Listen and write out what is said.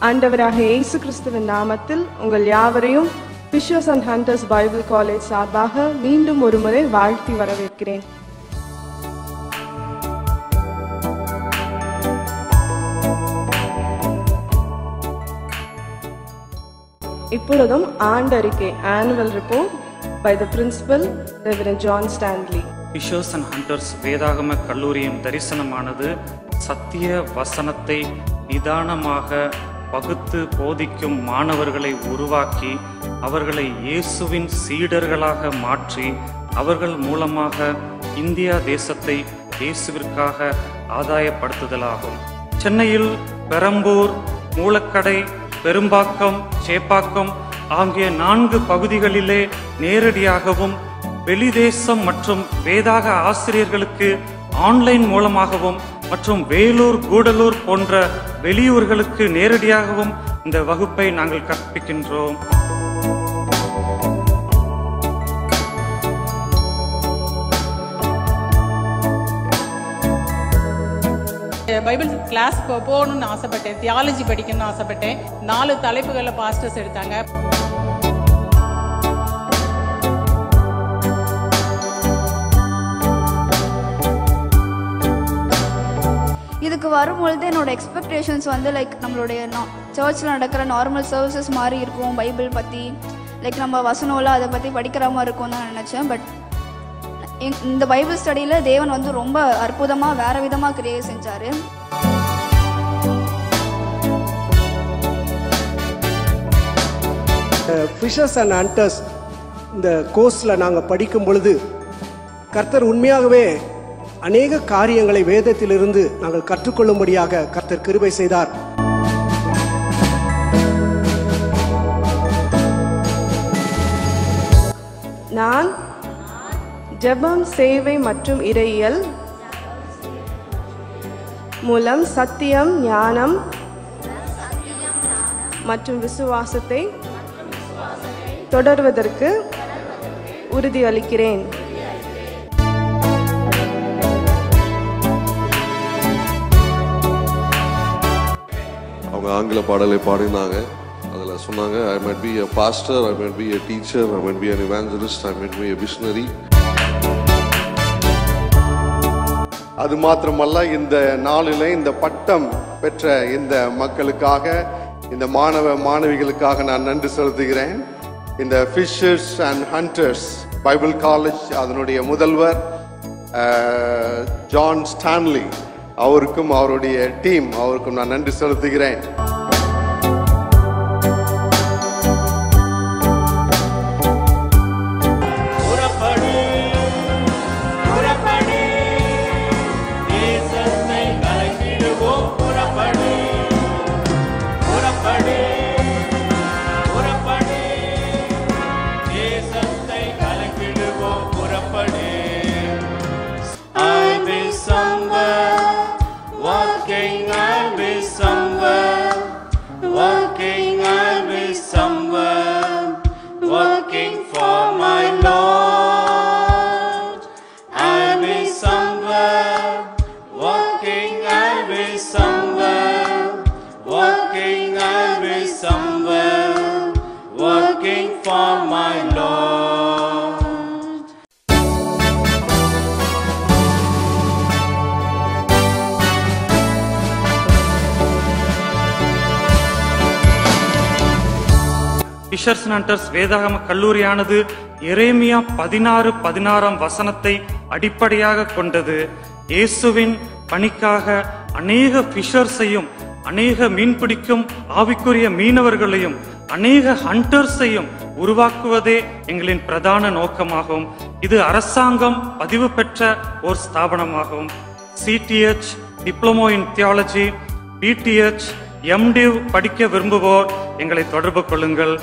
ஆண்டவராக இயேசு கிறிஸ்துவின் நாமத்தில் உங்கள் யாவரையும் Fishers and Hunters Bible College சார்பாக மீண்டும் ஒரு முறை வாழ்த்தி வரவேற்கிறேன். இப்பொழுதும் ஆண்டறிக்கை annual report by the principal Reverend John Stanley. Fishers and Hunters வேதாகம கல்லூரியின் தரிசனமானது சத்திய வசனத்தை நிதானமாக பகுத்து போதிக்கும் மாணவர்களை உருவாக்கி அவர்களை இயேசுவின் சீடர்களாக மாற்றி அவர்கள் மூலமாக இந்தியா தேசத்தை இயேசுவிற்காக ஆதாயப்படுத்துதலாகும். சென்னையில் பெரம்பூர், மூலக்கடை, பெரும்பாக்கம், சேப்பாக்கம் ஆகிய 4 பகுதிகளிலே நேரடியாகவும் வெளிதேசம் மற்றும் வேதாக ஆசிரியர்களுக்கு ஆன்லைன் மூலமாகவும் மற்றும் வேலூர், கூடலூர் போன்ற வெளியூர்களுக்கு நேரடியாகவும் இந்த வகுப்பை நாங்கள் கற்பிக்கின்றோம். பைபிள் கிளாஸ் போகணும்னு ஆசைப்பட்டேன், தியாலஜி படிக்கணும்னு ஆசைப்பட்டேன். 4 தலைப்புகளில் பாஸ்டர்ஸ் எடுத்தாங்க. இதுக்கு வரும்பொழுது என்னோட எக்ஸ்பெக்டேஷன்ஸ் வந்து லைக் நம்மளுடைய சர்ச்சில் நடக்கிற நார்மல் சர்வீசஸ் மாதிரி இருக்கும். பைபிள் பற்றி லைக் நம்ம வசனம்லாம் அதை பற்றி படிக்கிற மாதிரி இருக்கும்னு தான் நினச்சேன். பட் இந்த பைபிள் ஸ்டடியில் தேவன் வந்து ரொம்ப அற்புதமாக வேறு விதமாக கிரியேட் செஞ்சார். ஃபிஷர்ஸ் அண்ட் ஹண்டர்ஸ் இந்த கோர்ஸில் நாங்கள் படிக்கும் பொழுது கர்த்தர் உண்மையாகவே அநேக காரியங்களை வேதத்திலிருந்து நாங்கள் கற்றுக்கொள்ளும்படியாக கர்த்தர் கிருபை செய்தார். நான் ஜெபம், சேவை மற்றும் இறையியல் மூலம் சத்தியம், ஞானம் மற்றும் விசுவாசத்தை தொடர்வதற்கு உறுதியளிக்கிறேன். அவங்க ஆங்கில பாடலை பாடினாங்க. அதில் சொன்னாங்க, I might be a pastor, I might be a teacher, I might be an evangelist, I might be a missionary. அது மாத்திரமல்ல, இந்த நாளில் இந்த பட்டம் பெற்ற இந்த மக்களுக்காக, இந்த மாணவிகளுக்காக நான் நன்றி செலுத்துகிறேன். இந்த Fisher's and Hunters Bible college அதனுடைய முதல்வர் ஜான் ஸ்டான்லி அவருக்கும் அவருடைய டீம் அவருக்கும் நான் நன்றி செலுத்துகிறேன். ஃபிஷர்ஸ் அண்ட் ஹண்டர்ஸ் வேதாகம கல்லூரியானது எரேமியா 16:16 வசனத்தை அடிப்படையாக கொண்டது. இயேசுவின் பணிக்காக அநேக ஃபிஷர்ஸையும், அநேக மீன்பிடிக்கும் ஆவிக்குரிய மீனவர்களையும், அநேக ஹண்டர்ஸையும் உருவாக்குவதே எங்களின் பிரதான நோக்கமாகும். இது அரசாங்கம் பதிவு பெற்ற ஒரு ஸ்தாபனமாகும். சிடிஹெச், diploma in theology, BTh, MDiv படிக்க விரும்புவோர் எங்களை தொடர்பு கொள்ளுங்கள்.